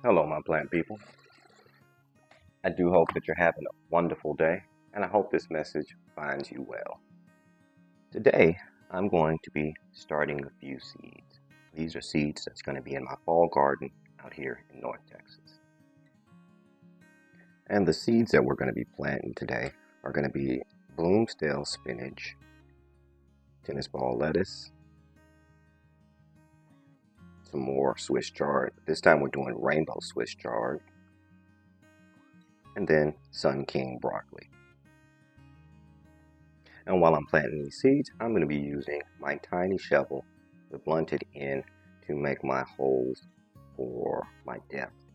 Hello, my plant people. I do hope that you're having a wonderful day, and I hope this message finds you well. Today, I'm going to be starting a few seeds. These are seeds that's going to be in my fall garden out here in North Texas. And the seeds that we're going to be planting today are going to be Bloomsdale spinach, tennis ball lettuce, some more Swiss chard. This time we're doing rainbow Swiss chard, and then sun king broccoli. And while I'm planting these seeds, I'm going to be using my tiny shovel, the blunted end, to make my holes for my depth.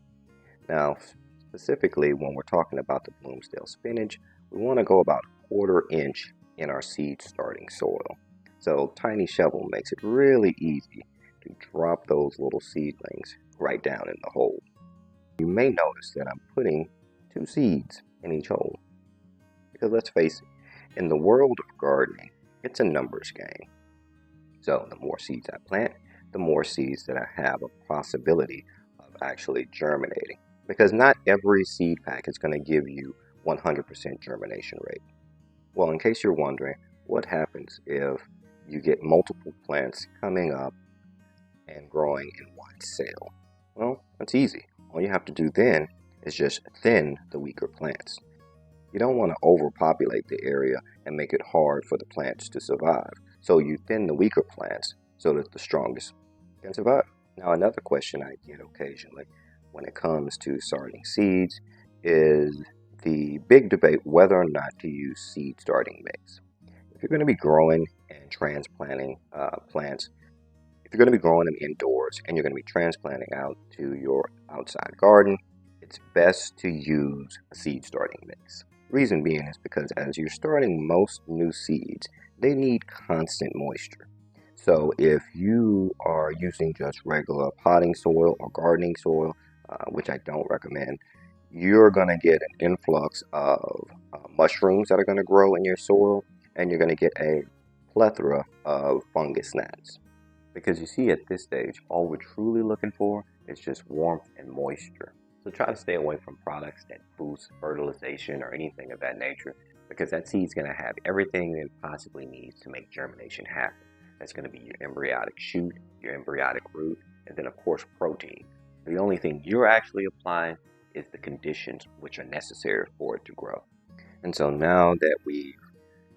Now, specifically when we're talking about the Bloomsdale spinach, we want to go about 1/4 inch in our seed starting soil. So tiny shovel makes it really easy to drop those little seedlings right down in the hole. You may notice that I'm putting 2 seeds in each hole, because let's face it, in the world of gardening, it's a numbers game. So the more seeds I plant, the more seeds that I have a possibility of actually germinating, because not every seed pack is going to give you 100% germination rate. Well, in case you're wondering, what happens if you get multiple plants coming up and growing in one cell? Well, that's easy. All you have to do then is just thin the weaker plants. You don't want to overpopulate the area and make it hard for the plants to survive. So you thin the weaker plants so that the strongest can survive. Now, another question I get occasionally when it comes to starting seeds is the big debate whether or not to use seed starting mix. If you're going to be growing and transplanting plants, if you're going to be growing them indoors and you're going to be transplanting out to your outside garden, it's best to use a seed starting mix. Reason being is because as you're starting most new seeds, they need constant moisture. So if you are using just regular potting soil or gardening soil, which I don't recommend, you're going to get an influx of mushrooms that are going to grow in your soil, and you're going to get a plethora of fungus gnats. Because you see, at this stage, all we're truly looking for is just warmth and moisture. So try to stay away from products that boost fertilization or anything of that nature, because that seed's going to have everything it possibly needs to make germination happen. That's going to be your embryonic shoot, your embryonic root, and then of course protein. The only thing you're actually applying is the conditions which are necessary for it to grow. And so now that we've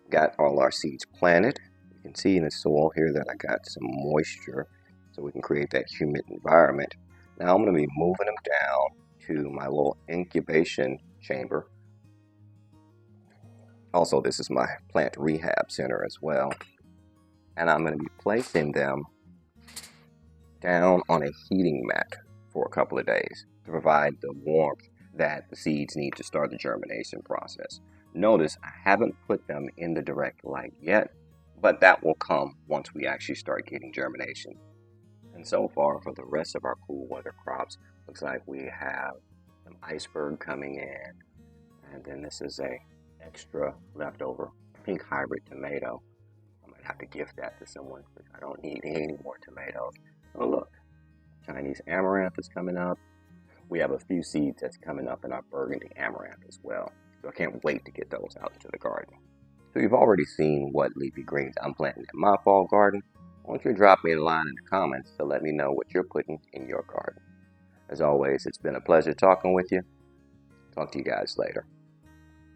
got all our seeds planted, you can see in the soil here that I got some moisture so we can create that humid environment. Now I'm going to be moving them down to my little incubation chamber. Also, this is my plant rehab center as well. And I'm going to be placing them down on a heating mat for a couple of days to provide the warmth that the seeds need to start the germination process. Notice I haven't put them in the direct light yet, but that will come once we actually start getting germination. And so far, for the rest of our cool weather crops, looks like we have some iceberg coming in, and then this is a extra leftover pink hybrid tomato. I might have to gift that to someone because I don't need any more tomatoes. Oh look, Chinese amaranth is coming up. We have a few seeds that's coming up in our burgundy amaranth as well, so I can't wait to get those out into the garden. So you've already seen what leafy greens I'm planting in my fall garden. Why don't you drop me a line in the comments to let me know what you're putting in your garden. As always, it's been a pleasure talking with you. Talk to you guys later,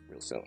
real soon.